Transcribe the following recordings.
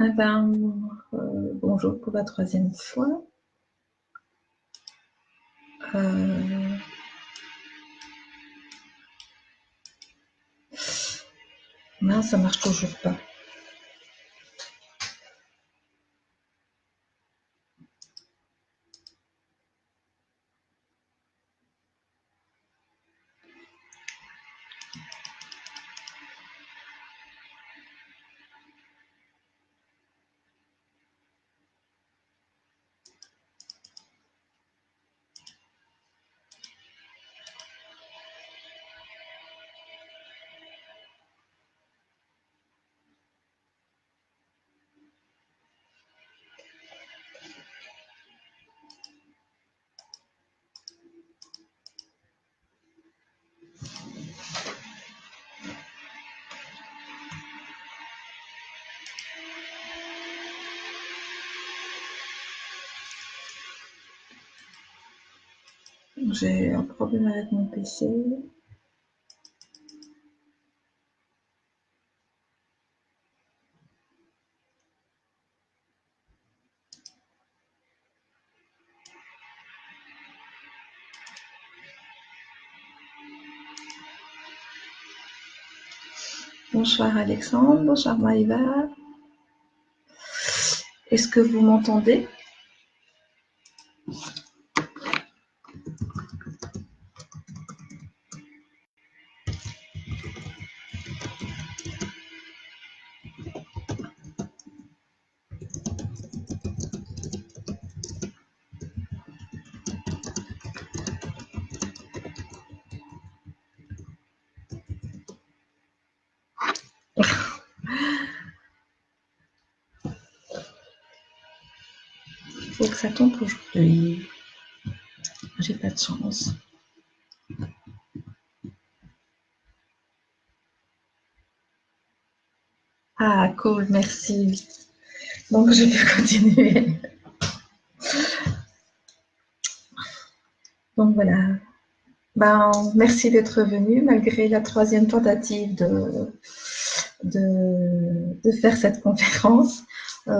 Ah ben, bonjour pour la troisième fois. Non, ça marche toujours pas. J'ai un problème avec mon PC. Bonsoir Alexandre, bonsoir Maïva. Est-ce que vous m'entendez? Faut que ça tombe aujourd'hui. J'ai pas de chance. Ah, cool, merci. Donc, je peux continuer. Donc, voilà. Ben, merci d'être venu malgré la troisième tentative de faire cette conférence.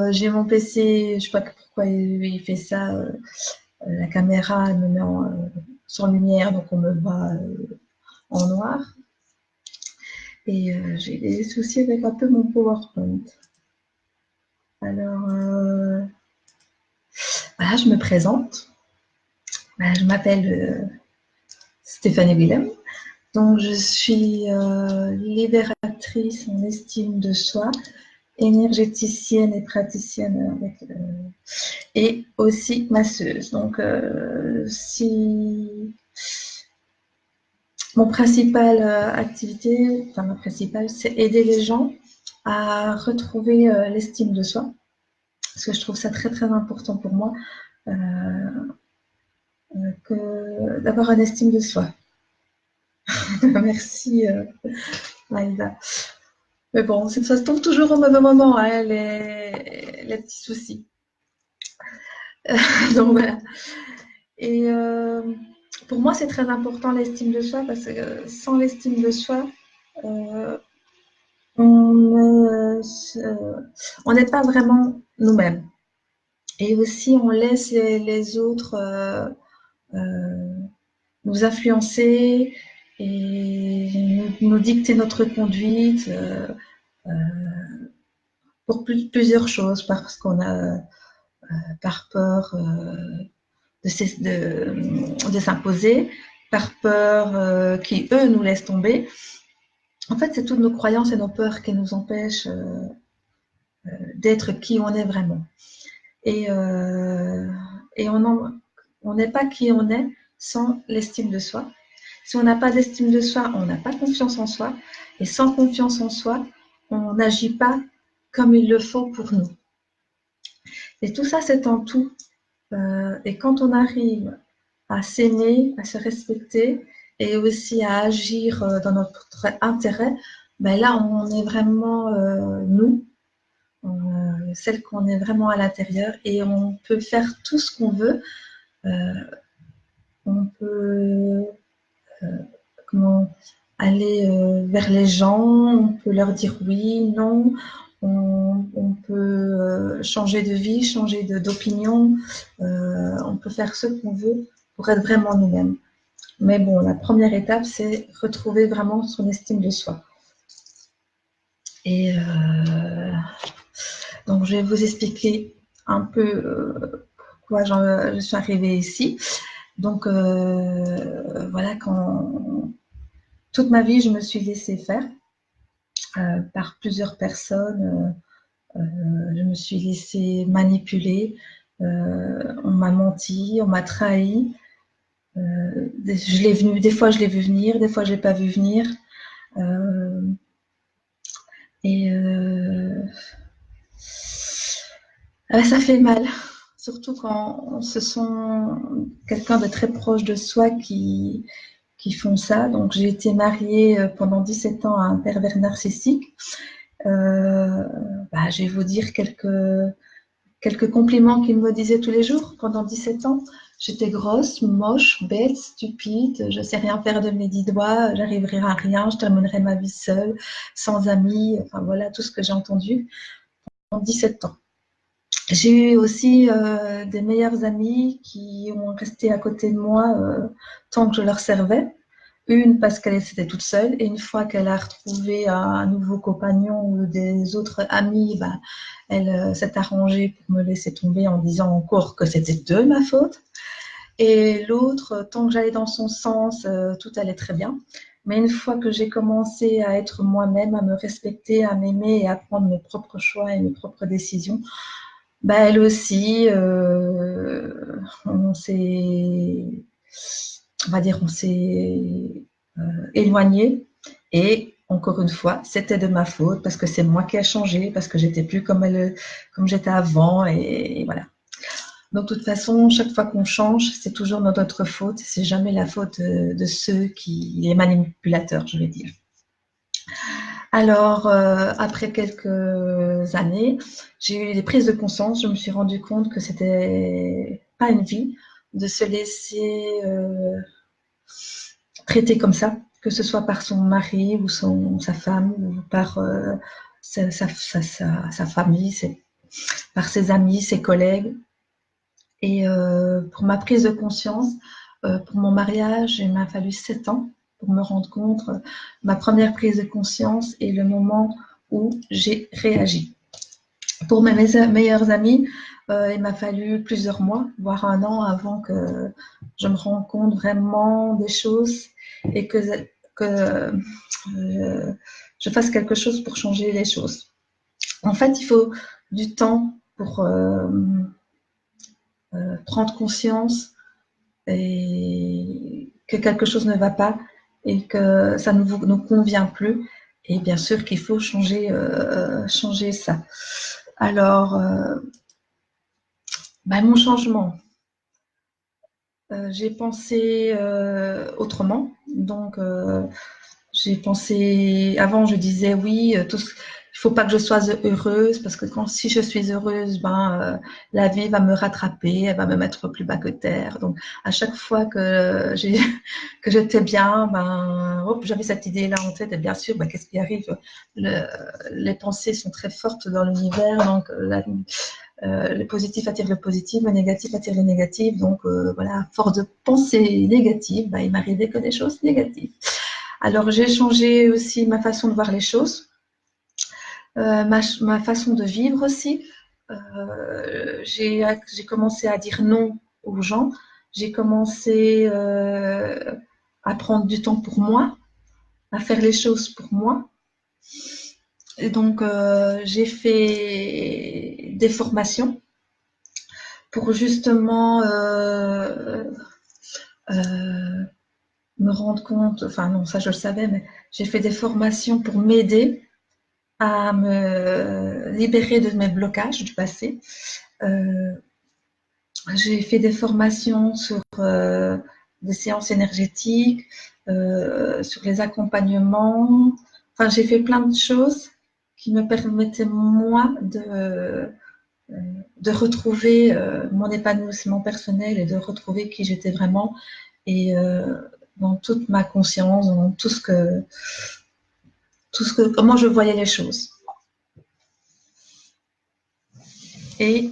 J'ai mon PC, je sais pas pourquoi il fait ça. La caméra me met sans lumière, donc on me voit en noir. Et j'ai des soucis avec un peu mon PowerPoint. Alors, voilà, je me présente. Je m'appelle Stéphanie Willem. Donc, je suis libératrice en estime de soi, énergéticienne et praticienne et aussi masseuse. Donc, si mon principal activité, enfin ma principale, c'est aider les gens à retrouver l'estime de soi, parce que je trouve ça très très important pour moi d'avoir une estime de soi. Merci Maïda. Mais bon, ça se tombe toujours au mauvais moment, hein, les petits soucis. Donc voilà. Et pour moi, c'est très important l'estime de soi parce que sans l'estime de soi, on n'est pas vraiment nous-mêmes. Et aussi, on laisse les autres nous influencer et nous dicter notre conduite pour plusieurs choses, parce qu'on a par peur de s'imposer, par peur qui, eux, nous laissent tomber. En fait, c'est toutes nos croyances et nos peurs qui nous empêchent d'être qui on est vraiment. Et on n'est pas qui on est sans l'estime de soi. Si on n'a pas d'estime de soi, on n'a pas confiance en soi. Et sans confiance en soi, on n'agit pas comme il le faut pour nous. Et tout ça, c'est en tout. Et quand on arrive à s'aimer, à se respecter et aussi à agir dans notre intérêt, ben là, on est vraiment nous, celle qu'on est vraiment à l'intérieur, et on peut faire tout ce qu'on veut. On peut aller vers les gens, on peut leur dire oui, non, On peut changer de vie, changer d'opinion, on peut faire ce qu'on veut pour être vraiment nous-mêmes. Mais bon, la première étape, c'est retrouver vraiment son estime de soi. Et donc, je vais vous expliquer un peu pourquoi je suis arrivée ici. Donc, voilà, toute ma vie, je me suis laissée faire par plusieurs personnes. Je me suis laissée manipuler. On m'a menti, on m'a trahi. Des fois, je l'ai vu venir, des fois, je l'ai pas vu venir. Et ça fait mal, surtout quand ce sont quelqu'un de très proche de soi qui font ça. Donc, j'ai été mariée pendant 17 ans à un pervers narcissique. Je vais vous dire quelques compliments qu'il me disait tous les jours pendant 17 ans. J'étais grosse, moche, bête, stupide, je sais rien faire de mes 10 doigts, j'arriverai à rien, je terminerai ma vie seule, sans amis, enfin voilà tout ce que j'ai entendu pendant 17 ans. J'ai eu aussi des meilleures amies qui ont resté à côté de moi tant que je leur servais. Une parce qu'elle était toute seule et une fois qu'elle a retrouvé un nouveau compagnon ou des autres amis, elle s'est arrangée pour me laisser tomber en disant encore que c'était de ma faute. Et l'autre, tant que j'allais dans son sens, tout allait très bien. Mais une fois que j'ai commencé à être moi-même, à me respecter, à m'aimer et à prendre mes propres choix et mes propres décisions, elle aussi, on s'est éloigné. Et encore une fois, c'était de ma faute parce que c'est moi qui ai changé, parce que j'étais plus comme j'étais avant. Et voilà. Donc, de toute façon, chaque fois qu'on change, c'est toujours notre faute. C'est jamais la faute de ceux les manipulateurs, je vais dire. Alors, après quelques années, j'ai eu des prises de conscience. Je me suis rendu compte que c'était pas une vie de se laisser traiter comme ça, que ce soit par son mari ou sa femme ou par sa famille, par ses amis, ses collègues. Et pour ma prise de conscience, pour mon mariage, il m'a fallu 7 ans pour me rendre compte. Ma première prise de conscience est le moment où j'ai réagi. Pour mes meilleurs amis, il m'a fallu plusieurs mois, voire un an avant que je me rende compte vraiment des choses et que je fasse quelque chose pour changer les choses. En fait, il faut du temps pour prendre conscience et que quelque chose ne va pas et que ça ne nous convient plus. Et bien sûr qu'il faut changer ça. Alors, mon changement, j'ai pensé autrement. Donc, j'ai pensé, avant je disais oui, il ne faut pas que je sois heureuse parce que si je suis heureuse, la vie va me rattraper, elle va me mettre plus bas que terre. Donc à chaque fois que j'étais bien, j'avais cette idée-là en tête et bien sûr, qu'est-ce qui arrive? Les pensées sont très fortes dans l'univers, donc le positif attire le positif, le négatif attire le négatif. Donc voilà, à force de pensées négatives, il m'arrivait que des choses négatives. Alors, j'ai changé aussi ma façon de voir les choses, ma façon de vivre aussi. J'ai commencé à dire non aux gens. J'ai commencé à prendre du temps pour moi, à faire les choses pour moi. Et donc, j'ai fait des formations pour justement me rendre compte, enfin non, ça je le savais, mais j'ai fait des formations pour m'aider à me libérer de mes blocages du passé. J'ai fait des formations sur des séances énergétiques, sur les accompagnements. Enfin, j'ai fait plein de choses qui me permettaient, moi, de retrouver mon épanouissement personnel et de retrouver qui j'étais vraiment. Et dans toute ma conscience, dans comment je voyais les choses. Et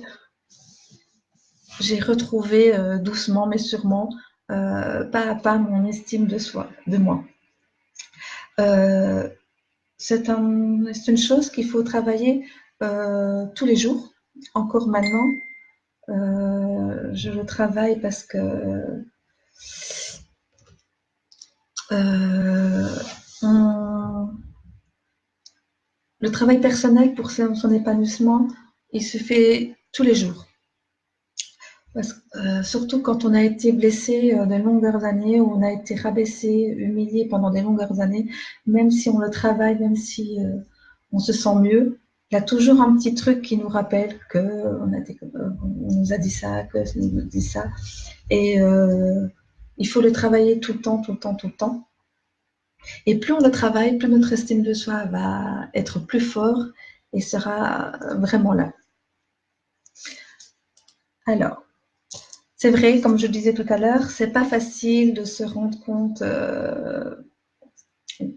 j'ai retrouvé doucement mais sûrement, pas à pas, mon estime de soi, de moi. C'est une chose qu'il faut travailler tous les jours. Encore maintenant, je le travaille parce que le travail personnel pour son épanouissement, il se fait tous les jours. Surtout quand on a été blessé de longues années, ou on a été rabaissé, humilié pendant des longues années, même si on le travaille, même si on se sent mieux, il y a toujours un petit truc qui nous rappelle qu'on nous a dit ça, que ça nous dit ça. Et il faut le travailler tout le temps, tout le temps, tout le temps. Et plus on le travaille, plus notre estime de soi va être plus fort et sera vraiment là. Alors, c'est vrai, comme je disais tout à l'heure, c'est pas facile de se rendre compte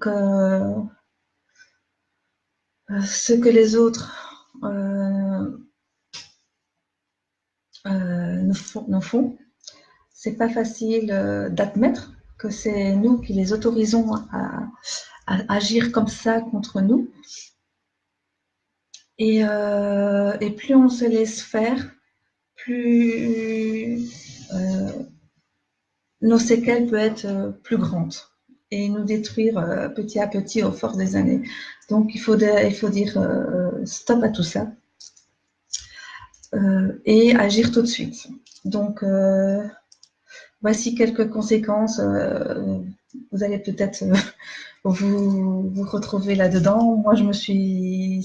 que ce que les autres nous font. C'est pas facile d'admettre que c'est nous qui les autorisons à agir comme ça contre nous. Et plus on se laisse faire, plus nos séquelles peuvent être plus grandes et nous détruire petit à petit au fort des années. Donc il faut dire stop à tout ça et agir tout de suite. Donc voici quelques conséquences. Vous allez peut-être vous retrouver là-dedans. Moi, c'est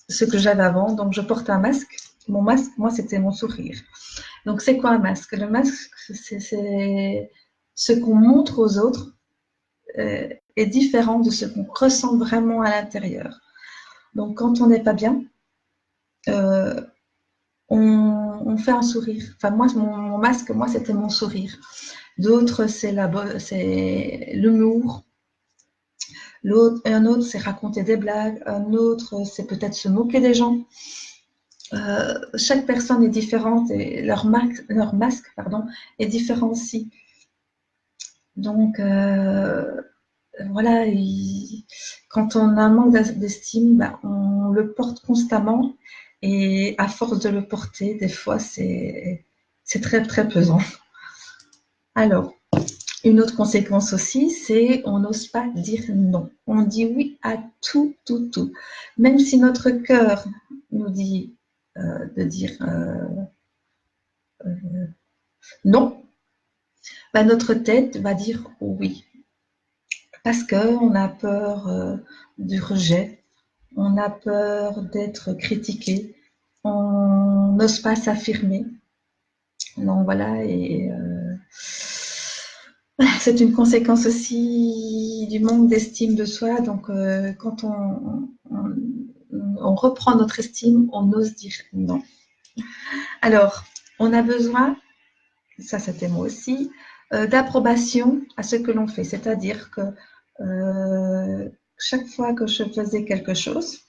ce que j'avais avant. Donc je porte un masque. Mon masque, moi, c'était mon sourire. Donc, c'est quoi un masque? Le masque, c'est ce qu'on montre aux autres est différent de ce qu'on ressent vraiment à l'intérieur. Donc, quand on n'est pas bien, on fait un sourire. Enfin, moi, mon masque, moi, c'était mon sourire. D'autres, c'est l'humour. Un autre, c'est raconter des blagues. Un autre, c'est peut-être se moquer des gens. Chaque personne est différente et leur masque est différent aussi. Donc, voilà, quand on a un manque d'estime, on le porte constamment et à force de le porter, des fois, c'est très, très pesant. Alors, une autre conséquence aussi, c'est on n'ose pas dire non. On dit oui à tout, tout, tout. Même si notre cœur nous dit de dire non, notre tête va dire oui. Parce qu'on a peur du rejet, on a peur d'être critiqué, on n'ose pas s'affirmer. Donc voilà, et c'est une conséquence aussi du manque d'estime de soi. Donc quand on reprend notre estime, on ose dire non. Alors, on a besoin, ça c'était moi aussi, d'approbation à ce que l'on fait. C'est-à-dire que chaque fois que je faisais quelque chose,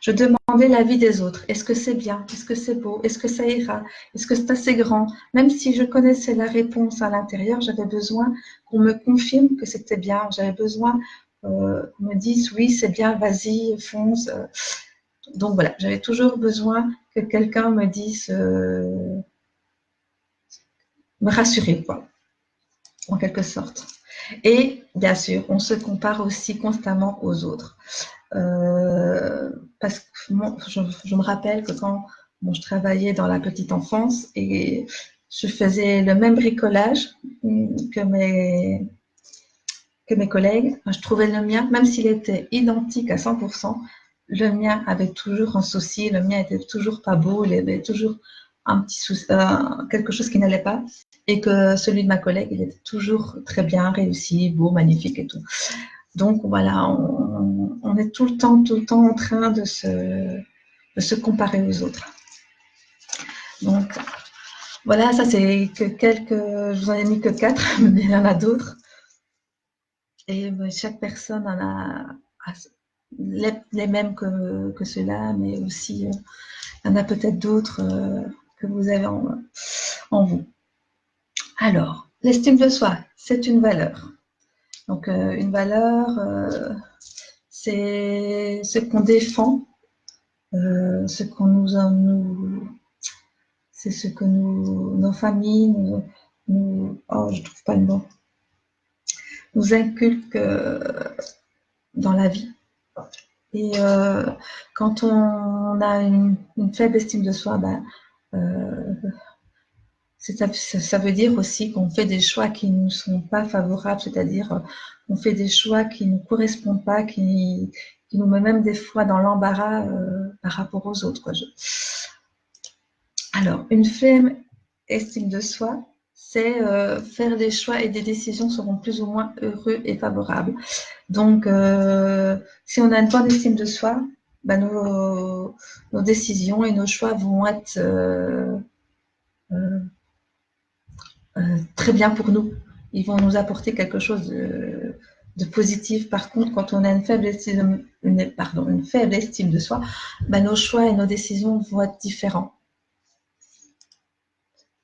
je demandais l'avis des autres. Est-ce que c'est bien? Est-ce que c'est beau? Est-ce que ça ira? Est-ce que c'est assez grand? Même si je connaissais la réponse à l'intérieur, j'avais besoin qu'on me confirme que c'était bien. J'avais besoin qu'on me dise oui, c'est bien, vas-y, fonce. Donc voilà, j'avais toujours besoin que quelqu'un me dise, me rassurer, quoi, en quelque sorte. Et bien sûr, on se compare aussi constamment aux autres. Parce que moi, je me rappelle que quand je travaillais dans la petite enfance et je faisais le même bricolage que mes collègues, je trouvais le mien, même s'il était identique à 100%, le mien avait toujours un souci, le mien était toujours pas beau, il avait toujours un petit souci, quelque chose qui n'allait pas, et que celui de ma collègue, il était toujours très bien, réussi, beau, magnifique et tout. Donc voilà, on est tout le temps en train de se comparer aux autres. Donc voilà, ça c'est que je vous en ai mis que 4, mais il y en a d'autres. Et chaque personne en a les mêmes que ceux-là, mais aussi il y en a peut-être d'autres que vous avez en vous. Alors, l'estime de soi, c'est une valeur. Donc, une valeur, c'est ce qu'on défend, ce qu'on c'est ce que nos familles, oh, je trouve pas le mot, nous inculquent dans la vie. Et quand on a une faible estime de soi, ben, ça veut dire aussi qu'on fait des choix qui ne nous sont pas favorables, c'est-à-dire qu'on fait des choix qui ne nous correspondent pas, qui nous met même des fois dans l'embarras par rapport aux autres, quoi. Alors, une faible estime de soi, c'est faire des choix et des décisions seront plus ou moins heureux et favorables. Donc, si on a une bonne estime de soi, ben nos décisions et nos choix vont être très bien pour nous. Ils vont nous apporter quelque chose de positif. Par contre, quand on a une faible estime de soi, ben nos choix et nos décisions vont être différents.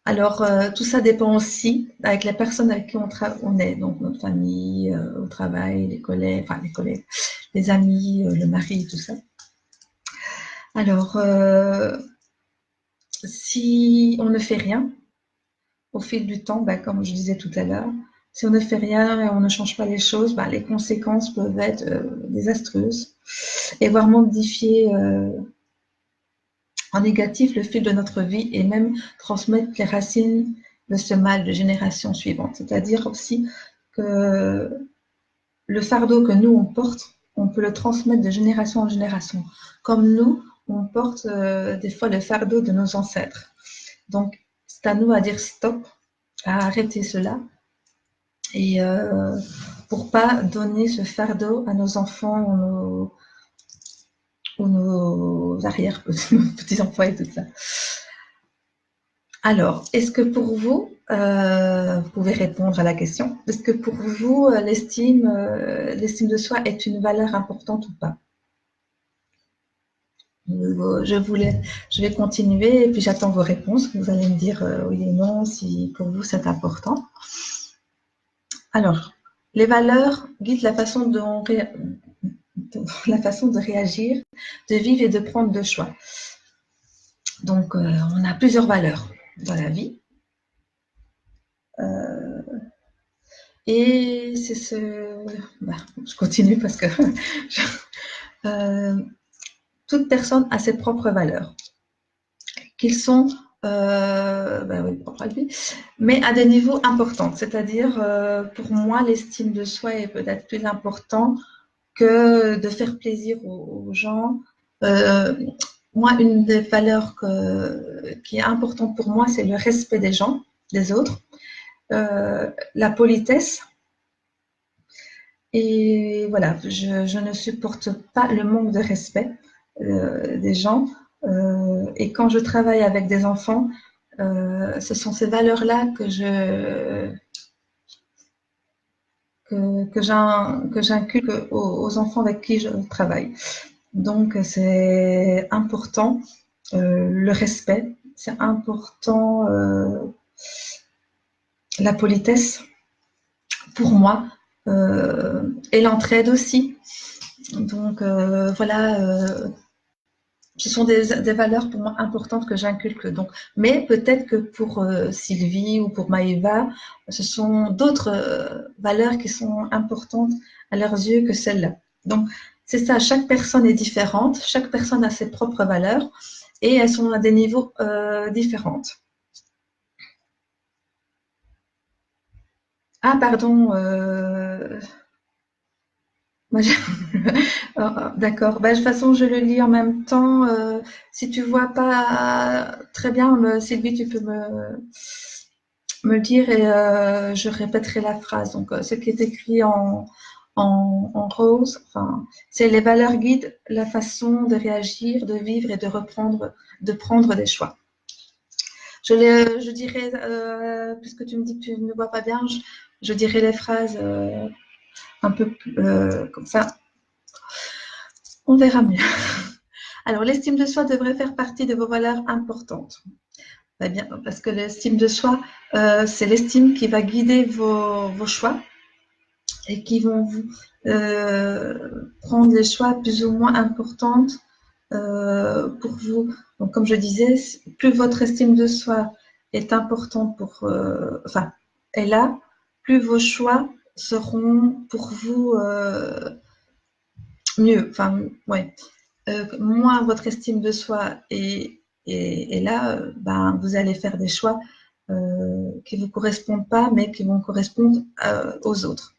Alors, tout ça dépend aussi avec la personne avec qui on est, donc notre famille, au travail, les collègues, les amis, le mari, tout ça. Alors, si on ne fait rien, au fil du temps, ben, comme je disais tout à l'heure, si on ne fait rien et on ne change pas les choses, ben, les conséquences peuvent être désastreuses et voire modifier en négatif le fil de notre vie et même transmettre les racines de ce mal de génération suivante. C'est-à-dire aussi que le fardeau que nous, on porte, on peut le transmettre de génération en génération. Comme nous, on porte des fois le fardeau de nos ancêtres. Donc, c'est à nous à dire stop, à arrêter cela et pour pas donner ce fardeau à nos enfants ou nos arrière-petits-enfants et tout ça. Alors, est-ce que pour vous, vous pouvez répondre à la question, est-ce que pour vous, l'estime de soi est une valeur importante ou pas? Je vais continuer et puis j'attends vos réponses. Vous allez me dire oui et non si pour vous c'est important. Alors, les valeurs guident la façon de réagir, de vivre et de prendre de choix. Donc, on a plusieurs valeurs dans la vie. Et c'est je continue parce que toute personne a ses propres valeurs, qu'ils sont oui, propres à lui, mais à des niveaux importants. C'est-à-dire, pour moi, l'estime de soi est peut-être plus important que de faire plaisir aux gens. Moi, une des valeurs qui est importante pour moi, c'est le respect des gens, des autres, la politesse. Et voilà, je ne supporte pas le manque de respect des gens. Et quand je travaille avec des enfants, ce sont ces valeurs-là que j'inculque aux enfants avec qui je travaille. Donc, c'est important, le respect, c'est important, la politesse pour moi, et l'entraide aussi. Donc, voilà, ce sont des valeurs pour moi importantes que j'inculque. Donc, mais peut-être que pour Sylvie ou pour Maëva, ce sont d'autres valeurs qui sont importantes à leurs yeux que celles-là. Donc, c'est ça, chaque personne est différente, chaque personne a ses propres valeurs et elles sont à des niveaux différents. Ah, pardon. D'accord. Bah, de toute façon, je le lis en même temps. Si tu vois pas très bien, Sylvie, tu peux me le dire et je répéterai la phrase. Donc, ce qui est écrit en rose, enfin, c'est les valeurs guident la façon de réagir, de vivre et de prendre des choix. Je dirais, puisque tu me dis que tu ne vois pas bien, je dirais les phrases un peu comme ça. On verra mieux. Alors, l'estime de soi devrait faire partie de vos valeurs importantes. Très bien, parce que l'estime de soi, c'est l'estime qui va guider vos choix et qui vont vous prendre les choix plus ou moins importants pour vous. Donc, comme je disais, plus votre estime de soi est importante enfin, est là, plus vos choix seront pour vous mieux. Enfin, ouais. Moins votre estime de soi est là, ben, vous allez faire des choix qui ne vous correspondent pas, mais qui vont correspondre aux autres.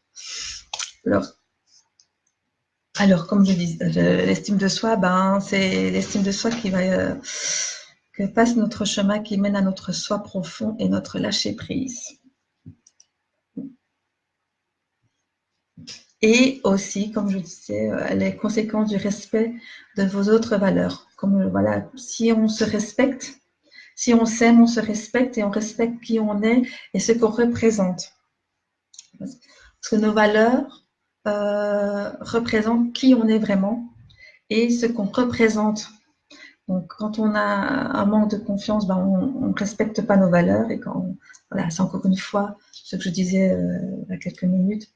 Alors, comme je dis, l'estime de soi, ben, c'est l'estime de soi qui va que passe notre chemin, qui mène à notre soi profond et notre lâcher prise. Et aussi, comme je disais, les conséquences du respect de vos autres valeurs. Comme voilà, si on se respecte, si on s'aime, on se respecte et on respecte qui on est et ce qu'on représente. Parce que nos valeurs représentent qui on est vraiment et ce qu'on représente. Donc, quand on a un manque de confiance, ben, on ne respecte pas nos valeurs. Et quand, voilà, c'est encore une fois ce que je disais il y a quelques minutes,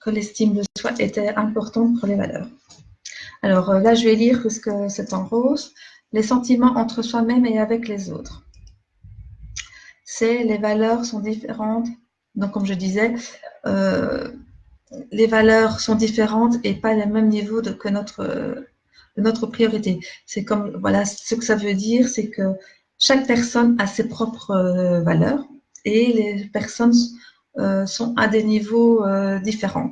que l'estime de soi était importante pour les valeurs. Alors là, je vais lire parce que c'est en rose. Les sentiments entre soi-même et avec les autres. Les valeurs sont différentes. Donc, comme je disais, les valeurs sont différentes et pas le même niveau que notre priorité. C'est comme, voilà, ce que ça veut dire, c'est que chaque personne a ses propres valeurs et les personnes sont à des niveaux différents.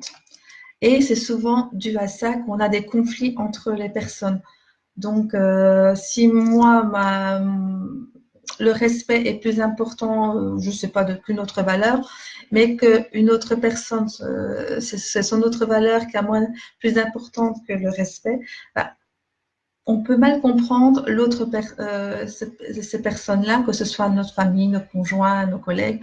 Et c'est souvent dû à ça qu'on a des conflits entre les personnes. Donc, si moi, le respect est plus important, je ne sais pas, qu'une autre valeur, mais qu'une autre personne, c'est son autre valeur qui est moins plus importante que le respect, bah, on peut mal comprendre ces personnes-là, que ce soit notre famille, nos conjoints, nos collègues.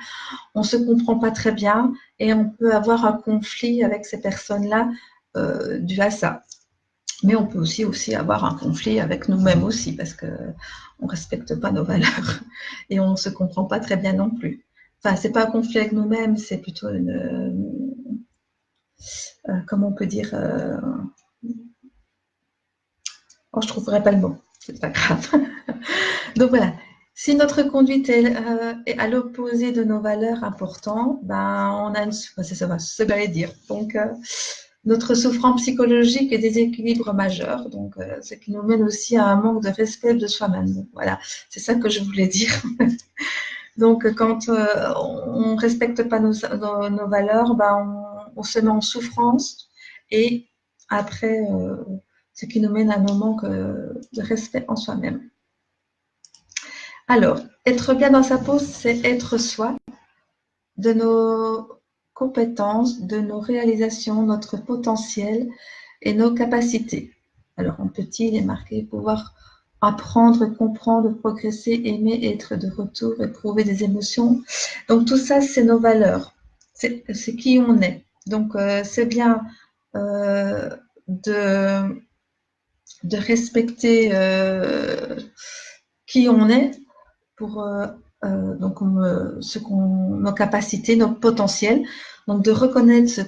On ne se comprend pas très bien et on peut avoir un conflit avec ces personnes-là dû à ça. Mais on peut aussi avoir un conflit avec nous-mêmes aussi, parce qu'on ne respecte pas nos valeurs et on ne se comprend pas très bien non plus. Enfin, ce n'est pas un conflit avec nous-mêmes, c'est plutôt comment on peut dire, je ne trouverai pas le mot, c'est pas grave. Donc voilà, si notre conduite est à l'opposé de nos valeurs importantes, ben, on a c'est ce que j'allais dire. Donc, notre souffrance psychologique est déséquilibre majeur, donc ce qui nous mène aussi à un manque de respect de soi-même. Donc, voilà, c'est ça que je voulais dire. Donc, quand on ne respecte pas nos valeurs, ben, on se met en souffrance et après, ce qui nous mène à un manque de respect en soi-même. Alors, être bien dans sa peau, c'est être soi, de nos compétences, de nos réalisations, notre potentiel et nos capacités. Alors, en petit, il est marqué pouvoir apprendre, comprendre, progresser, aimer, être de retour, éprouver des émotions. Donc, tout ça, c'est nos valeurs. C'est qui on est. Donc, c'est bien de respecter qui on est pour donc nos capacités, nos potentiels, donc de reconnaître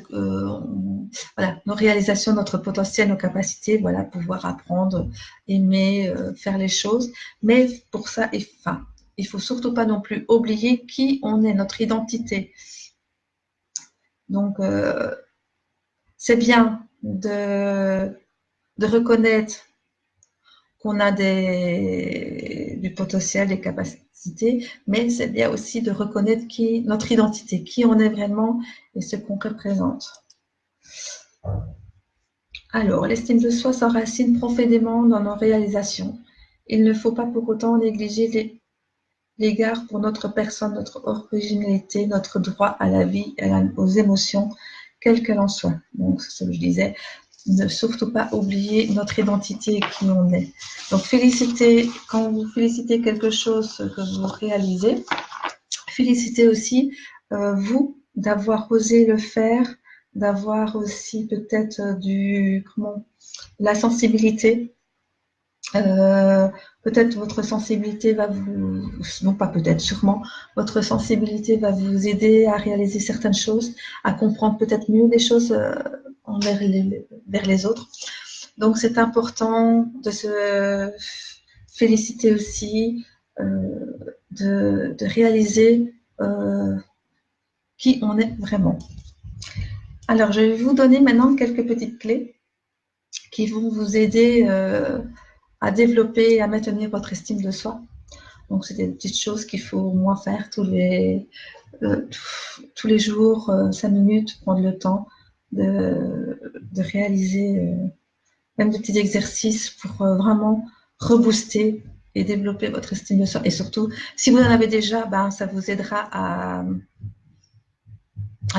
voilà, nos réalisations, notre potentiel, nos capacités, voilà, pouvoir apprendre, aimer, faire les choses. Mais pour ça, il faut surtout pas non plus oublier qui on est, notre identité. Donc, c'est bien de reconnaître qu'on a du potentiel, des capacités, mais c'est bien aussi de reconnaître notre identité, qui on est vraiment et ce qu'on représente. Alors, l'estime de soi s'enracine profondément dans nos réalisations. Il ne faut pas pour autant négliger l'égard pour notre personne, notre originalité, notre droit à la vie, aux émotions, quelles qu'elles en soient. Donc, c'est ce que je disais, ne surtout pas oublier notre identité et qui on est. Donc, quand vous félicitez quelque chose que vous réalisez, félicitez aussi vous d'avoir osé le faire, d'avoir aussi peut-être la sensibilité. Peut-être votre sensibilité va vous, non pas peut-être, sûrement, votre sensibilité va vous aider à réaliser certaines choses, à comprendre peut-être mieux des choses vers les autres. Donc c'est important de se féliciter aussi, de réaliser qui on est vraiment. Alors je vais vous donner maintenant quelques petites clés qui vont vous aider à développer et à maintenir votre estime de soi. Donc, c'est des petites choses qu'il faut au moins faire tous les jours, 5 minutes, prendre le temps de réaliser même des petits exercices pour vraiment rebooster et développer votre estime de soi. Et surtout, si vous en avez déjà, ben, ça vous aidera à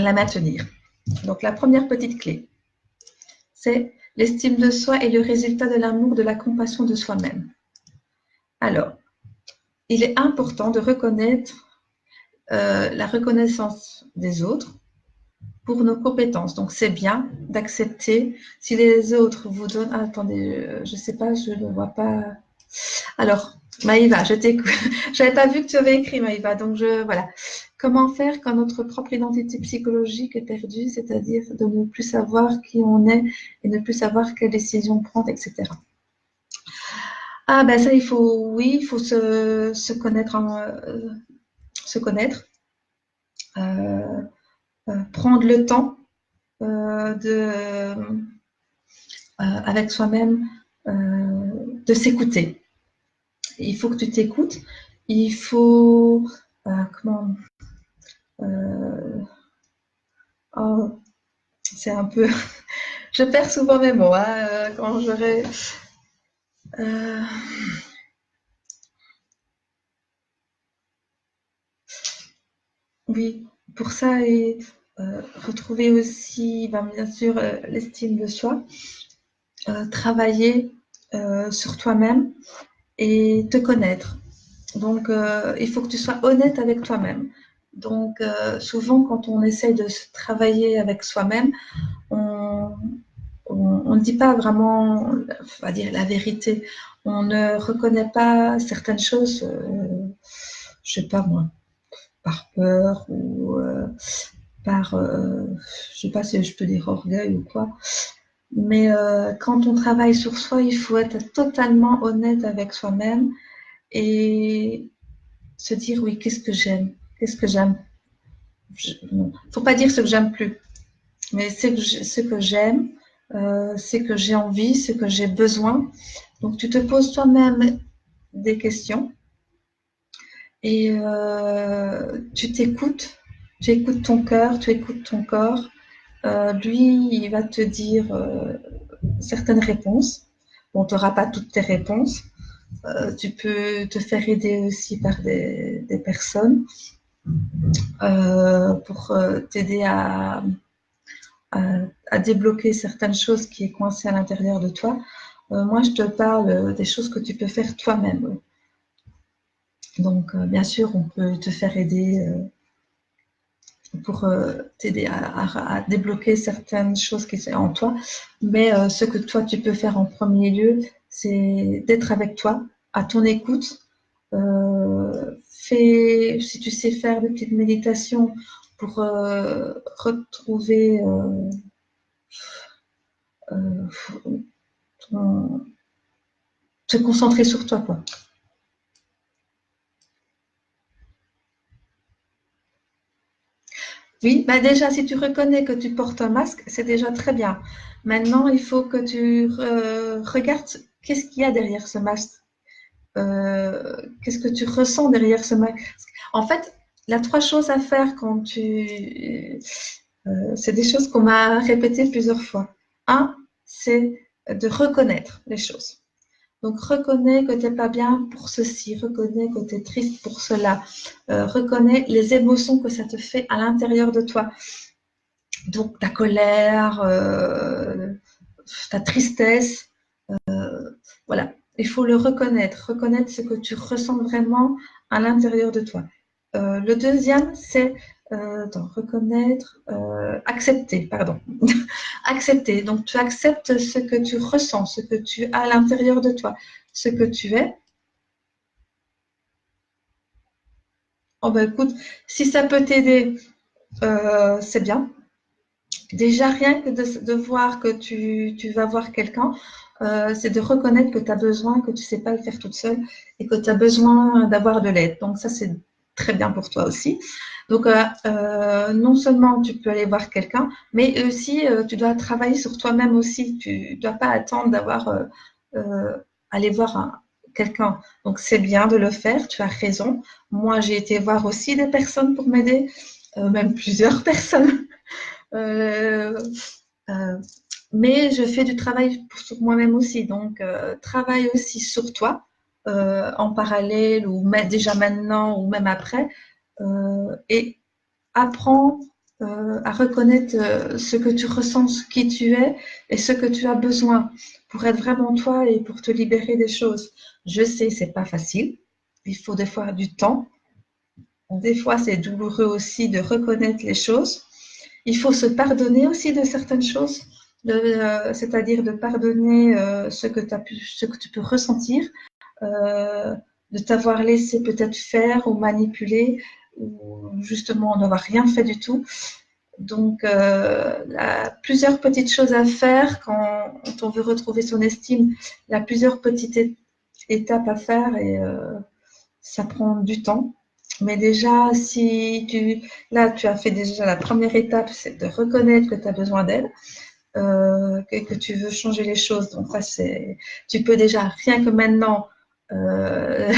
la maintenir. Donc, la première petite clé, c'est l'estime de soi est le résultat de l'amour, de la compassion de soi-même. Alors, il est important de reconnaître la reconnaissance des autres pour nos compétences. Donc, c'est bien d'accepter si les autres vous donnent... Ah, attendez, je ne sais pas, je ne vois pas... Alors, Maïva, je t'écoute. Je n'avais pas vu que tu avais écrit, Maïva. Donc, voilà. Comment faire quand notre propre identité psychologique est perdue, c'est-à-dire de ne plus savoir qui on est et ne plus savoir quelles décisions prendre, etc. Ah, ben ça, il faut se connaître, prendre le temps avec soi-même, de s'écouter. Il faut que tu t'écoutes. Il faut oh, c'est un peu. Je perds souvent mes mots quand j'aurai. Oui, pour ça et retrouver aussi, bien sûr, l'estime de soi, travailler sur toi-même et te connaître. Donc, il faut que tu sois honnête avec toi-même. Donc, souvent, quand on essaye de se travailler avec soi-même, on ne dit pas vraiment, on va dire la vérité. On ne reconnaît pas certaines choses, je sais pas moi, par peur ou par, je sais pas si je peux dire orgueil ou quoi. Mais quand on travaille sur soi, il faut être totalement honnête avec soi-même et se dire oui, qu'est-ce que j'aime, qu'est-ce que j'aime. Faut pas dire ce que j'aime plus, mais ce que j'aime, ce que j'ai envie, ce que j'ai besoin. Donc tu te poses toi-même des questions et tu t'écoutes, tu écoutes ton cœur, tu écoutes ton corps. Lui, il va te dire certaines réponses. Bon, tu n'auras pas toutes tes réponses. Tu peux te faire aider aussi par des personnes pour t'aider à débloquer certaines choses qui est coincées à l'intérieur de toi. Moi, je te parle des choses que tu peux faire toi-même. Donc, bien sûr, on peut te faire aider pour t'aider à débloquer certaines choses qui sont en toi. Mais ce que toi, tu peux faire en premier lieu, c'est d'être avec toi, à ton écoute. Si tu sais faire des petites méditations pour retrouver te concentrer sur toi, quoi. Oui, bah déjà, si tu reconnais que tu portes un masque, c'est déjà très bien. Maintenant, il faut que tu regardes qu'est-ce qu'il y a derrière ce masque. Qu'est-ce que tu ressens derrière ce masque. En fait, il y a 3 choses à faire quand tu... c'est des choses qu'on m'a répétées plusieurs fois. Un, c'est de reconnaître les choses. Donc, reconnais que tu n'es pas bien pour ceci, reconnais que tu es triste pour cela, reconnais les émotions que ça te fait à l'intérieur de toi. Donc, ta colère, ta tristesse, voilà. Il faut le reconnaître ce que tu ressens vraiment à l'intérieur de toi. Le deuxième, c'est attends, reconnaître, accepter, pardon. Accepter. Donc, tu acceptes ce que tu ressens, ce que tu as à l'intérieur de toi, ce que tu es. Oh, ben, écoute, si ça peut t'aider, c'est bien. Déjà, rien que de voir que tu vas voir quelqu'un, c'est de reconnaître que tu as besoin, que tu ne sais pas le faire toute seule et que tu as besoin d'avoir de l'aide. Donc, ça, c'est très bien pour toi aussi. Donc, non seulement tu peux aller voir quelqu'un, mais aussi, tu dois travailler sur toi-même aussi. Tu ne dois pas attendre d'avoir aller voir quelqu'un. Donc, c'est bien de le faire, tu as raison. Moi, j'ai été voir aussi des personnes pour m'aider, même plusieurs personnes. Euh, euh, mais je fais du travail sur moi-même aussi. Donc, travaille aussi sur toi en parallèle ou déjà maintenant ou même après. Et apprends à reconnaître ce que tu ressens, qui tu es et ce que tu as besoin pour être vraiment toi et pour te libérer des choses. Je sais, c'est pas facile. Il faut des fois du temps. Des fois, c'est douloureux aussi de reconnaître les choses. Il faut se pardonner aussi de certaines choses, c'est-à-dire de pardonner ce que tu peux ressentir, euh, de t'avoir laissé peut-être faire ou manipuler, ou justement d'avoir rien fait du tout. Donc, il y a plusieurs petites choses à faire quand on veut retrouver son estime. Il y a plusieurs petites étapes à faire et ça prend du temps. Mais déjà, si tu as fait déjà la première étape, c'est de reconnaître que tu as besoin d'aide, que tu veux changer les choses. Donc ça, tu peux déjà, rien que maintenant, euh,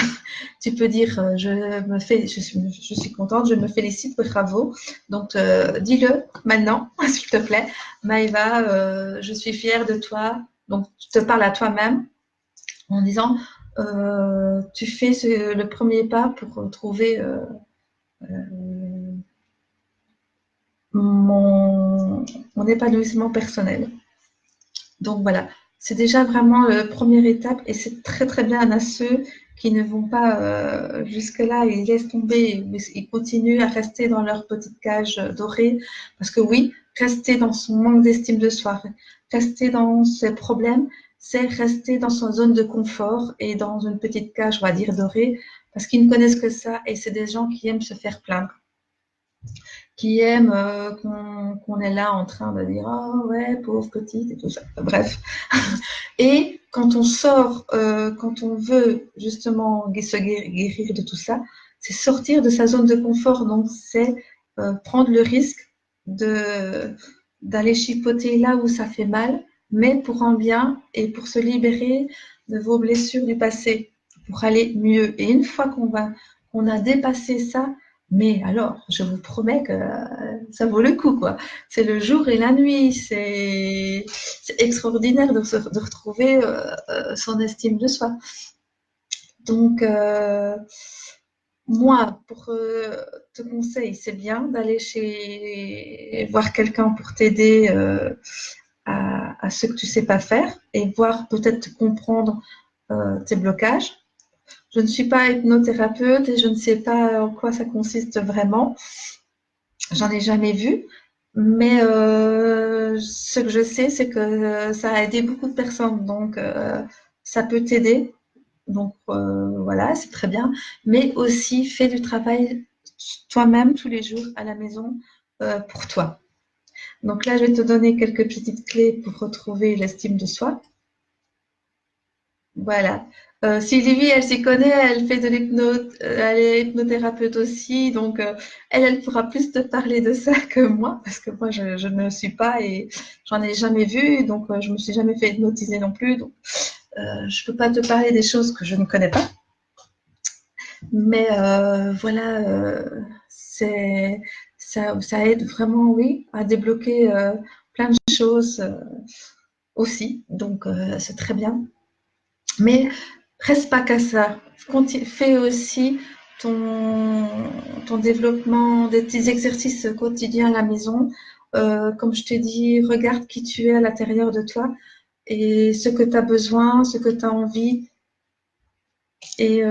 tu peux dire, je suis contente, je me félicite, bravo. Donc, dis-le maintenant, s'il te plaît. Maëva, je suis fière de toi. Donc, tu te parles à toi-même en disant, tu fais le premier pas pour trouver mon, mon épanouissement personnel. Donc voilà, c'est déjà vraiment la première étape et c'est très très bien à ceux qui ne vont pas jusque-là, ils laissent tomber, ils continuent à rester dans leur petite cage dorée. Parce que oui, rester dans son manque d'estime de soi, rester dans ses problèmes, c'est rester dans son zone de confort et dans une petite cage, on va dire, dorée, parce qu'ils ne connaissent que ça et c'est des gens qui aiment se faire plaindre, qui aiment qu'on est là en train de dire oh ouais pauvre petite et tout ça. Bref. Et quand on sort, quand on veut justement se guérir de tout ça, c'est sortir de sa zone de confort. Donc c'est prendre le risque de d'aller chipoter là où ça fait mal, mais pour un bien et pour se libérer de vos blessures du passé, pour aller mieux. Et une fois qu'on a dépassé ça, mais alors, je vous promets que ça vaut le coup, quoi. C'est le jour et la nuit. C'est extraordinaire de retrouver son estime de soi. Donc, moi, pour te conseille, c'est bien d'aller voir quelqu'un pour t'aider à ce que tu sais pas faire et voir peut-être comprendre tes blocages. Je ne suis pas hypnothérapeute et je ne sais pas en quoi ça consiste vraiment. J'en ai jamais vu, mais ce que je sais, c'est que ça a aidé beaucoup de personnes, donc ça peut t'aider. Donc voilà, c'est très bien. Mais aussi, fais du travail toi-même tous les jours à la maison pour toi. Donc là, je vais te donner quelques petites clés pour retrouver l'estime de soi. Voilà. Sylvie, elle s'y connaît, elle fait de l'hypnose, elle est hypnothérapeute aussi, donc elle pourra plus te parler de ça que moi, parce que moi, je ne le suis pas et j'en ai jamais vu, donc je me suis jamais fait hypnotiser non plus, donc je peux pas te parler des choses que je ne connais pas. Mais voilà, ça aide vraiment, oui, à débloquer plein de choses aussi, donc c'est très bien. Mais reste pas qu'à ça. Fais aussi ton, ton développement, des petits exercices quotidiens à la maison. Comme je t'ai dit, regarde qui tu es à l'intérieur de toi et ce que tu as besoin, ce que tu as envie. Et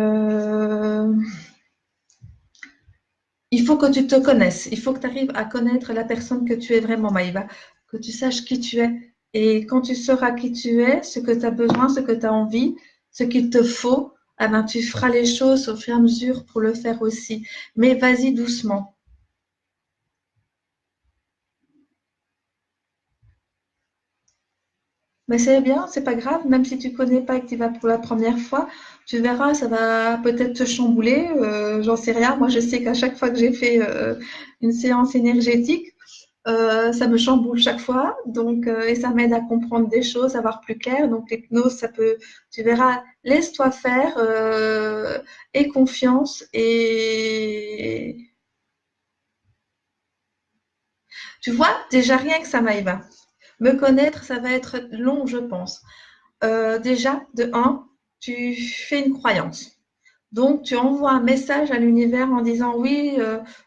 il faut que tu te connaisses. Il faut que tu arrives à connaître la personne que tu es vraiment, Maïva. Que tu saches qui tu es. Et quand tu sauras qui tu es, ce que tu as besoin, ce que tu as envie, ce qu'il te faut, eh ben, tu feras les choses au fur et à mesure pour le faire aussi. Mais vas-y doucement. Mais c'est bien, c'est pas grave, même si tu connais pas et que tu vas pour la première fois, tu verras, ça va peut-être te chambouler, j'en sais rien. Moi, je sais qu'à chaque fois que j'ai fait une séance énergétique, ça me chamboule chaque fois, donc et ça m'aide à comprendre des choses, à voir plus clair. Donc l'hypnose, ça peut, tu verras, laisse-toi faire, aie confiance et tu vois, déjà rien que ça m'aille. Me connaître, ça va être long, je pense. Déjà, de un, tu fais une croyance. Donc, tu envoies un message à l'univers en disant oui,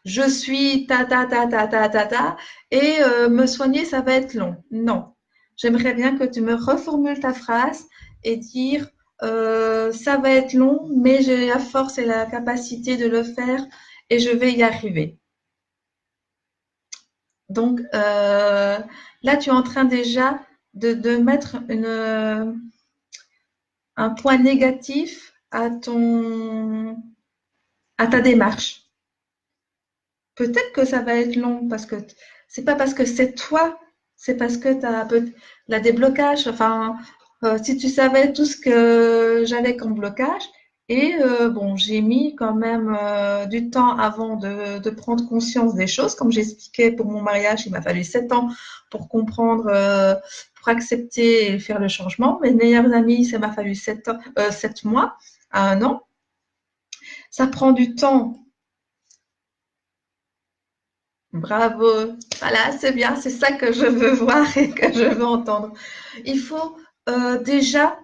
je suis ta ta ta ta ta ta ta et me soigner, ça va être long. Non. J'aimerais bien que tu me reformules ta phrase et dire ça va être long, mais j'ai la force et la capacité de le faire et je vais y arriver. Donc, là, tu es en train déjà de mettre un point négatif à ta démarche. Peut-être que ça va être long parce que c'est pas parce que c'est toi, c'est parce que tu as la déblocage. Enfin, si tu savais tout ce que j'avais comme blocage, et bon, j'ai mis quand même du temps avant de prendre conscience des choses. Comme j'expliquais pour mon mariage, il m'a fallu 7 ans pour comprendre, pour accepter et faire le changement. Mes meilleurs amis, ça m'a fallu 7 mois à 1 an. Ça prend du temps. Bravo. Voilà, c'est bien, c'est ça que je veux voir et que je veux entendre. Il faut déjà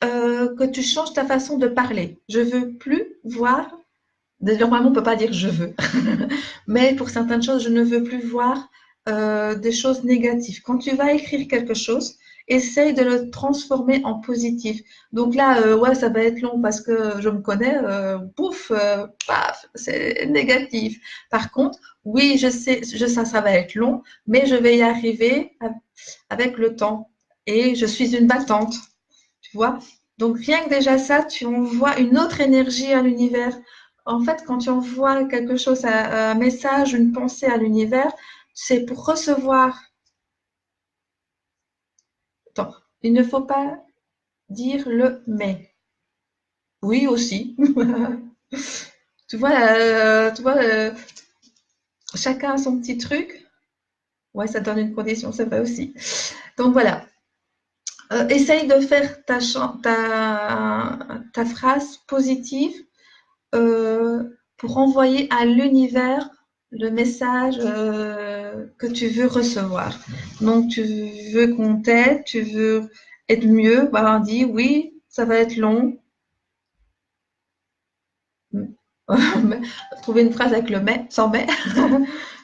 que tu changes ta façon de parler. Je veux plus voir. Normalement, on ne peut pas dire je veux, mais pour certaines choses, je ne veux plus voir des choses négatives. Quand tu vas écrire quelque chose, essaye de le transformer en positif. Donc là, ouais, ça va être long parce que je me connais, pouf, paf, c'est négatif. Par contre, oui, je sais, ça va être long, mais je vais y arriver avec le temps. Et je suis une battante, tu vois. Donc rien que déjà ça, tu envoies une autre énergie à l'univers. En fait, quand tu envoies quelque chose, un message, une pensée à l'univers, c'est pour recevoir. Attends, il ne faut pas dire le mais. Oui aussi. Tu vois, chacun a son petit truc. Ouais, ça donne une condition, c'est vrai aussi. Donc voilà. Essaye de faire ta phrase positive pour envoyer à l'univers le message que tu veux recevoir. Donc, tu veux qu'on t'aide, tu veux être mieux, bah, on dit oui, ça va être long. Trouver une phrase avec le mais, sans mais.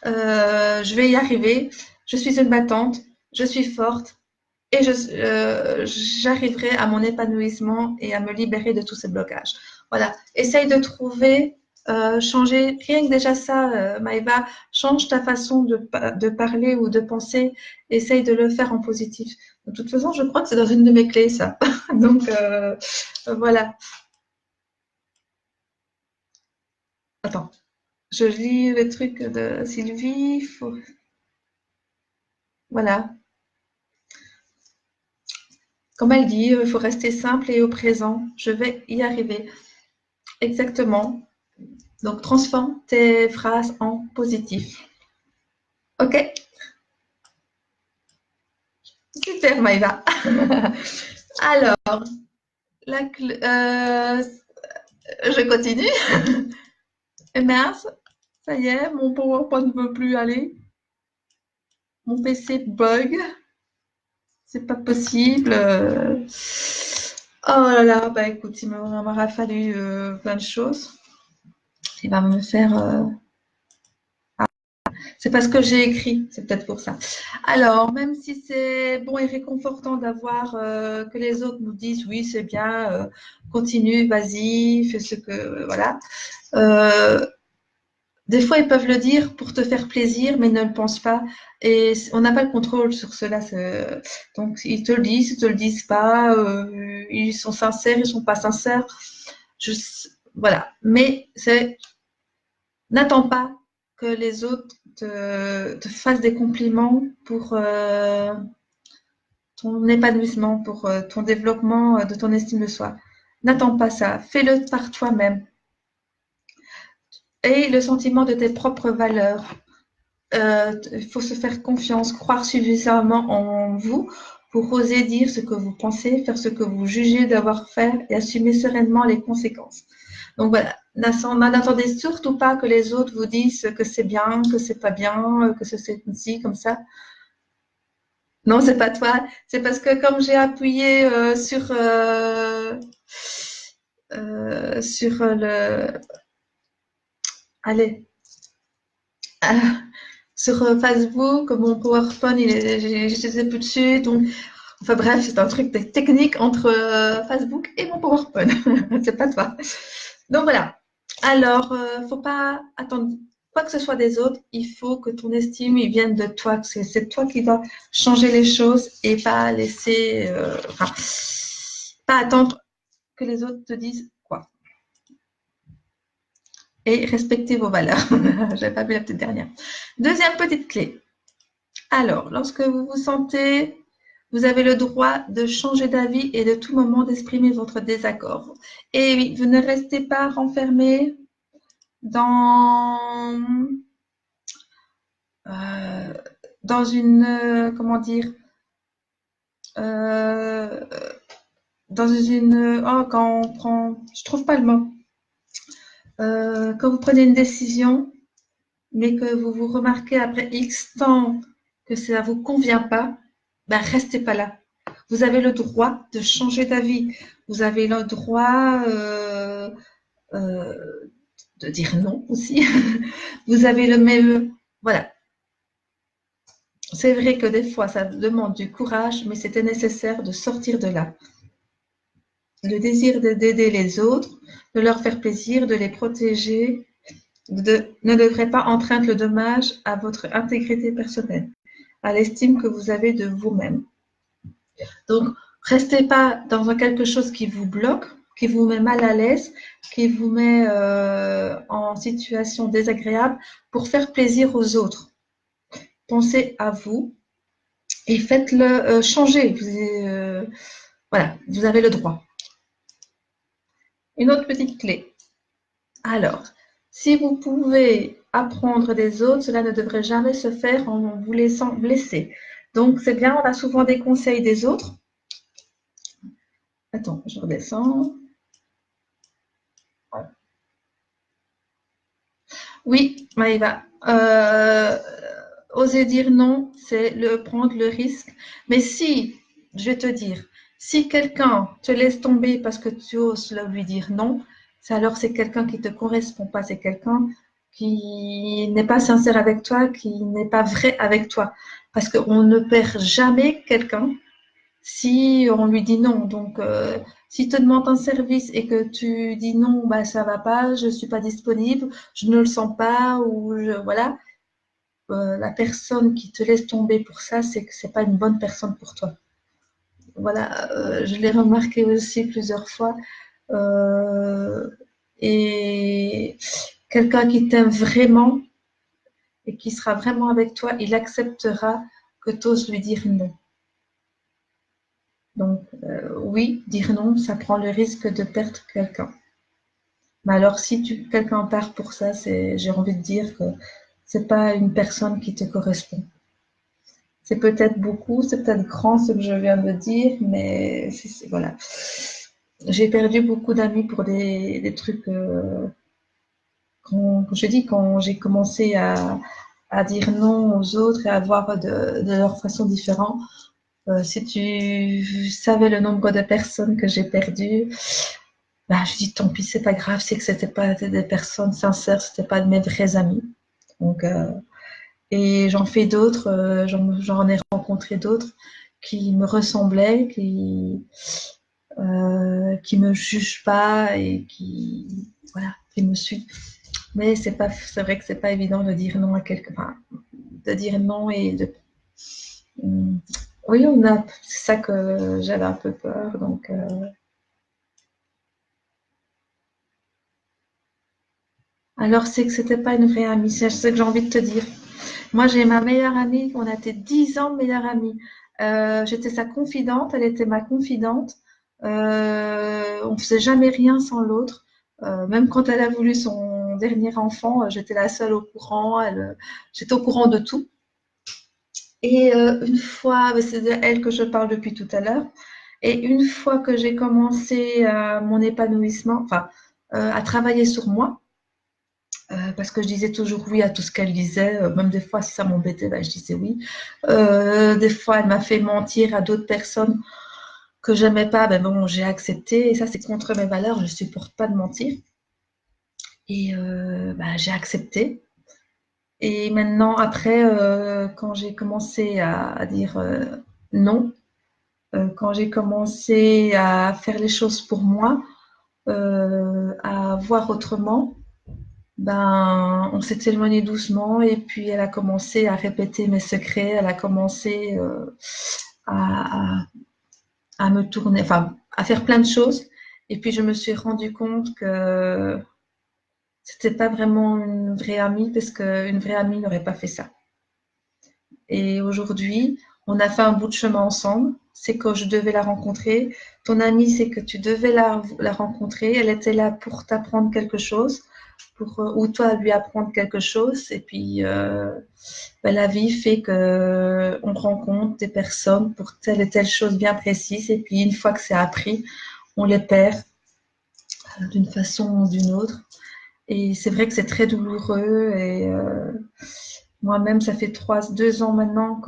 Je vais y arriver. Je suis une battante. Je suis forte. Et j'arriverai à mon épanouissement et à me libérer de tous ces blocages. Voilà. Essaye de trouver, changer, rien que déjà ça, Maëva, change ta façon de parler ou de penser. Essaye de le faire en positif. De toute façon, je crois que c'est dans une de mes clés, ça. Donc, voilà. Attends, je lis le truc de Sylvie. Voilà. Comme elle dit, il faut rester simple et au présent. Je vais y arriver. Exactement. Donc, transforme tes phrases en positif. OK? Super, Maïva. Alors, je continue. Et mince, ça y est, mon PowerPoint ne veut plus aller. Mon PC bug. C'est pas possible. Oh là là, bah écoute, il m'aura fallu plein de choses. Il va me faire. C'est parce que j'ai écrit, c'est peut-être pour ça. Alors, même si c'est bon et réconfortant d'avoir que les autres nous disent oui, c'est bien, continue, vas-y, fais ce que voilà. Euh, Des fois, ils peuvent le dire pour te faire plaisir, mais ils ne le pensent pas. Et on n'a pas le contrôle sur cela. Donc, ils te le disent, ils te le disent pas. Ils sont sincères, ils sont pas sincères. Je... Voilà. Mais n'attends pas que les autres te fassent des compliments pour ton épanouissement, pour ton développement de ton estime de soi. N'attends pas ça. Fais-le par toi-même. Et le sentiment de tes propres valeurs. Il faut se faire confiance, croire suffisamment en vous pour oser dire ce que vous pensez, faire ce que vous jugez devoir faire et assumer sereinement les conséquences. Donc voilà, n'attendez surtout pas que les autres vous disent que c'est bien, que c'est pas bien, que c'est ci, comme ça. Non, c'est pas toi. C'est parce que comme j'ai appuyé sur le, allez, sur Facebook, mon PowerPoint, j'étais plus dessus, donc enfin bref, c'est un truc technique entre Facebook et mon PowerPoint. C'est pas toi. Donc voilà. Alors, faut pas attendre quoi que ce soit des autres. Il faut que ton estime il vienne de toi. Parce que c'est toi qui dois changer les choses et pas laisser, enfin, pas attendre que les autres te disent quoi. Et respecter vos valeurs. J'avais pas vu la petite dernière. Deuxième petite clé. Alors, lorsque vous vous sentez, vous avez le droit de changer d'avis et de tout moment d'exprimer votre désaccord. Et oui, vous ne restez pas renfermé dans, euh, dans une, comment dire, euh, dans une, oh, quand on prend, je trouve pas le mot, quand vous prenez une décision, mais que vous vous remarquez après X temps que ça vous convient pas, ben restez pas là. Vous avez le droit de changer d'avis. Vous avez le droit euh, de dire non aussi. Vous avez le même. Voilà. C'est vrai que des fois, ça demande du courage, mais c'était nécessaire de sortir de là. Le désir d'aider les autres, de leur faire plaisir, de les protéger, ne devrait pas entraîner le dommage à votre intégrité personnelle, à l'estime que vous avez de vous-même. Donc, restez pas dans quelque chose qui vous bloque, qui vous met mal à l'aise, qui vous met en situation désagréable pour faire plaisir aux autres. Pensez à vous et faites-le changer. Voilà, vous avez le droit. Une autre petite clé. Alors, si vous pouvez apprendre des autres, cela ne devrait jamais se faire en vous laissant blesser. Donc, c'est bien, on a souvent des conseils des autres. Attends, je redescends. Oui, Maïva. Oser dire non, c'est prendre le risque. Mais si, je vais te dire, si quelqu'un te laisse tomber parce que tu oses lui dire non, alors c'est quelqu'un qui ne te correspond pas, c'est quelqu'un qui n'est pas sincère avec toi, qui n'est pas vrai avec toi. Parce qu'on ne perd jamais quelqu'un si on lui dit non. Donc, s'il te demande un service et que tu dis non, bah ça va pas, je suis pas disponible, je ne le sens pas, voilà, la personne qui te laisse tomber pour ça, c'est que c'est pas une bonne personne pour toi. Voilà, je l'ai remarqué aussi plusieurs fois. Euh, et quelqu'un qui t'aime vraiment et qui sera vraiment avec toi, il acceptera que tu oses lui dire non. Donc, oui, dire non, ça prend le risque de perdre quelqu'un. Mais alors, si quelqu'un part pour ça, j'ai envie de dire que c'est pas une personne qui te correspond. C'est peut-être beaucoup, c'est peut-être grand ce que je viens de dire, mais voilà. J'ai perdu beaucoup d'amis pour des trucs. Quand j'ai commencé à dire non aux autres et à voir de leur façon différente. Si tu savais le nombre de personnes que j'ai perdues, bah, je dis tant pis, c'est pas grave, c'est que c'était pas des personnes sincères, c'était pas de mes vrais amis. Donc, et j'en fais d'autres, j'en ai rencontré d'autres qui me ressemblaient, qui me jugent pas et qui, voilà, qui me suivent. Mais c'est vrai que c'est pas évident de dire non à quelqu'un, enfin, de dire non et de. Oui, c'est ça que j'avais un peu peur, donc. Alors c'est que c'était pas une vraie amie, c'est ce que j'ai envie de te dire. Moi, j'ai ma meilleure amie, on a été 10 ans meilleure amie. J'étais sa confidente, elle était ma confidente. On faisait jamais rien sans l'autre. Même quand elle a voulu son dernier enfant, j'étais la seule au courant. J'étais au courant de tout. Et une fois, c'est d'elle que je parle depuis tout à l'heure. Et une fois que j'ai commencé mon épanouissement, enfin, à travailler sur moi, parce que je disais toujours oui à tout ce qu'elle disait, même des fois si ça m'embêtait, ben, je disais oui. Des fois, elle m'a fait mentir à d'autres personnes que j'aimais pas, ben bon, j'ai accepté, et ça c'est contre mes valeurs, je supporte pas de mentir. Et ben, j'ai accepté. Et maintenant, après, quand j'ai commencé à dire non, quand j'ai commencé à faire les choses pour moi, à voir autrement, ben, on s'est éloigné doucement et puis elle a commencé à répéter mes secrets, elle a commencé à, à, à me tourner, enfin, à faire plein de choses. Et puis je me suis rendu compte que c'était pas vraiment une vraie amie parce qu'une vraie amie n'aurait pas fait ça. Et aujourd'hui, on a fait un bout de chemin ensemble. C'est que je devais la rencontrer. Ton amie, c'est que tu devais la rencontrer. Elle était là pour t'apprendre quelque chose, ou toi lui apprendre quelque chose. Et puis, ben, la vie fait que on rencontre des personnes pour telle et telle chose bien précise. Et puis, une fois que c'est appris, on les perd d'une façon ou d'une autre. Et c'est vrai que c'est très douloureux. Et moi-même, ça fait 2 ans maintenant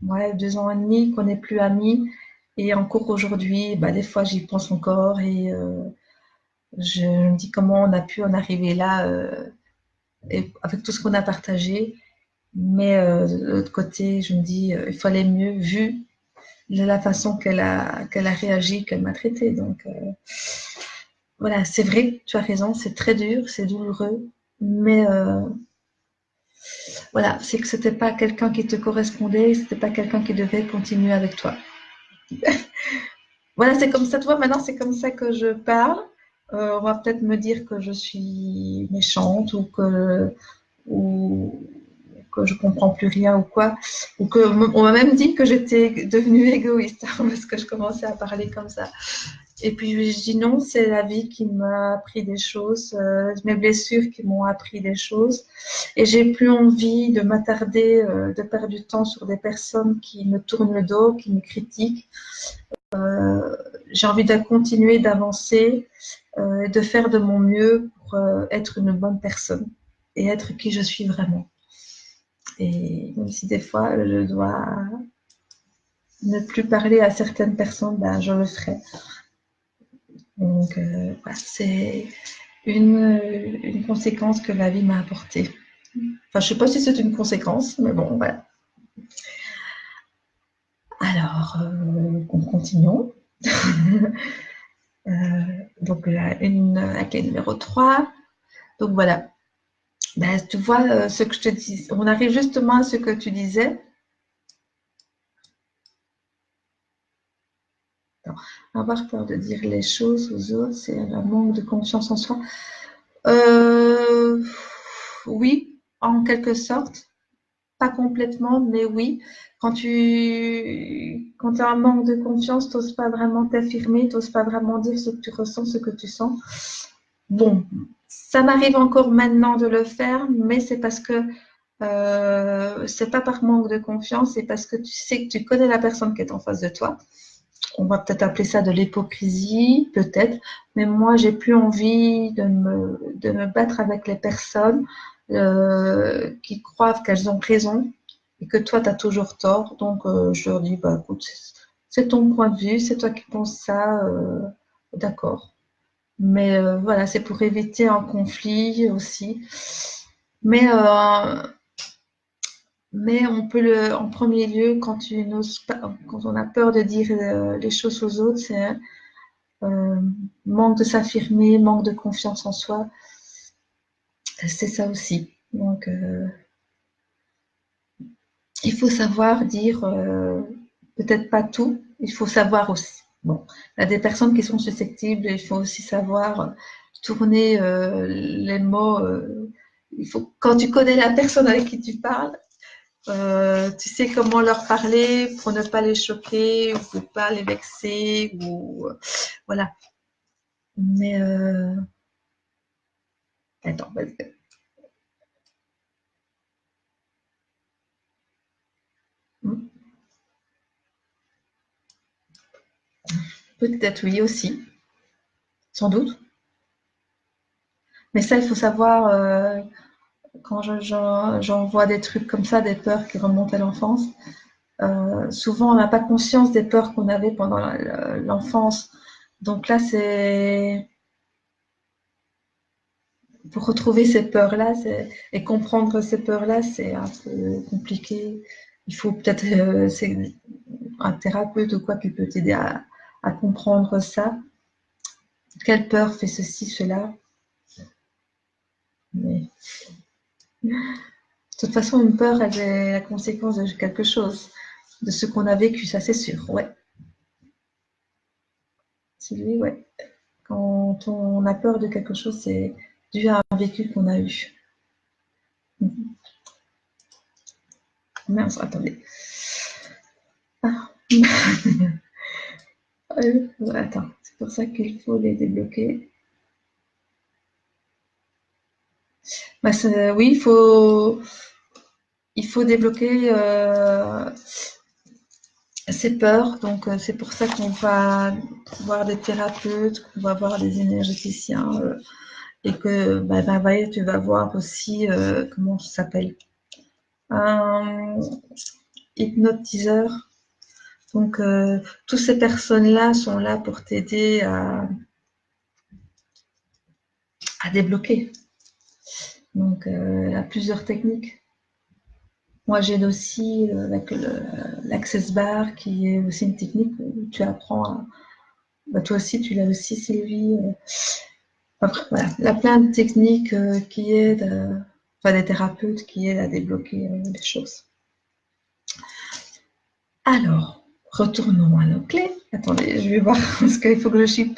ouais, 2 ans et demi qu'on n'est plus amis. Et encore aujourd'hui, bah, des fois, j'y pense encore et je me dis comment on a pu en arriver là et avec tout ce qu'on a partagé. Mais de l'autre côté, je me dis, il fallait mieux vu la façon qu'elle a réagi, qu'elle m'a traité. Donc voilà, c'est vrai, tu as raison, c'est très dur, c'est douloureux. Mais voilà, c'est que c'était pas quelqu'un qui te correspondait, c'était pas quelqu'un qui devait continuer avec toi. Voilà, c'est comme ça, toi, maintenant, c'est comme ça que je parle. On va peut-être me dire que je suis méchante ou que je comprends plus rien ou quoi. Ou que on m'a même dit que j'étais devenue égoïste parce que je commençais à parler comme ça. Et puis je dis non, c'est la vie qui m'a appris des choses, mes blessures qui m'ont appris des choses. Et j'ai plus envie de m'attarder, de perdre du temps sur des personnes qui me tournent le dos, qui me critiquent. J'ai envie de continuer d'avancer, de faire de mon mieux pour être une bonne personne et être qui je suis vraiment. Et même si des fois je dois ne plus parler à certaines personnes, ben, je le ferai. Donc voilà, c'est une conséquence que la vie m'a apportée. Enfin, je ne sais pas si c'est une conséquence, mais bon, voilà. Alors, continuons. Donc, la clé numéro 3. Donc, voilà. Ben, tu vois, ce que je te dis, on arrive justement à ce que tu disais. Non, avoir peur de dire les choses aux autres, c'est un manque de confiance en soi. Euh, oui, en quelque sorte. Pas complètement, mais oui. Quand tu as un manque de confiance, tu n'oses pas vraiment t'affirmer, tu n'oses pas vraiment dire ce que tu ressens, ce que tu sens. Bon, ça m'arrive encore maintenant de le faire, mais c'est parce que c'est pas par manque de confiance, c'est parce que tu sais que tu connais la personne qui est en face de toi. On va peut-être appeler ça de l'hypocrisie, peut-être, mais moi, j'ai plus envie de me battre avec les personnes qui croient qu'elles ont raison et que toi, tu as toujours tort. Donc, je leur dis, bah, écoute, c'est ton point de vue, c'est toi qui penses ça, d'accord. Mais voilà, c'est pour éviter un conflit aussi. Mais, mais on peut en premier lieu, quand tu n'oses pas, quand on a peur de dire les choses aux autres, c'est manque de s'affirmer, manque de confiance en soi. c'est ça aussi. Donc, il faut savoir dire, peut-être pas tout, il faut savoir aussi. Bon, il y a des personnes qui sont susceptibles, il faut aussi savoir tourner les mots. Il faut, quand tu connais la personne avec qui tu parles, tu sais comment leur parler pour ne pas les choquer ou pour pas les vexer ou voilà. Mais attends, vas-y. Peut-être oui aussi, sans doute. Mais ça, il faut savoir quand j'en vois des trucs comme ça, des peurs qui remontent à l'enfance. Souvent, on n'a pas conscience des peurs qu'on avait pendant l'enfance. Donc là, c'est pour retrouver ces peurs-là et comprendre ces peurs-là, c'est un peu compliqué. Il faut peut-être c'est un thérapeute ou quoi qui peut t'aider à comprendre ça. Quelle peur fait ceci, cela. Mais de toute façon, une peur, elle est la conséquence de quelque chose, de ce qu'on a vécu, ça c'est sûr. Ouais, c'est lui, ouais. Quand on a peur de quelque chose, c'est dû à un vécu qu'on a eu. Mince, attendez. Ah. Attends, c'est pour ça qu'il faut les débloquer. Bah, oui, il faut débloquer ses peurs. Donc, c'est pour ça qu'on va voir des thérapeutes, qu'on va voir des énergéticiens. Et que tu vas voir aussi, comment ça s'appelle, un hypnotiseur. Donc, toutes ces personnes-là sont là pour t'aider à débloquer. Donc, il y a plusieurs techniques. Moi, j'ai aussi l'Access Bar, qui est aussi une technique où tu apprends à... toi aussi, tu l'as aussi, Sylvie. Après, voilà. Il y a plein de techniques qui aident, enfin des thérapeutes qui aident à débloquer les choses. Alors, retournons à nos clés. Attendez, je vais voir, parce qu'il faut que je chiffre.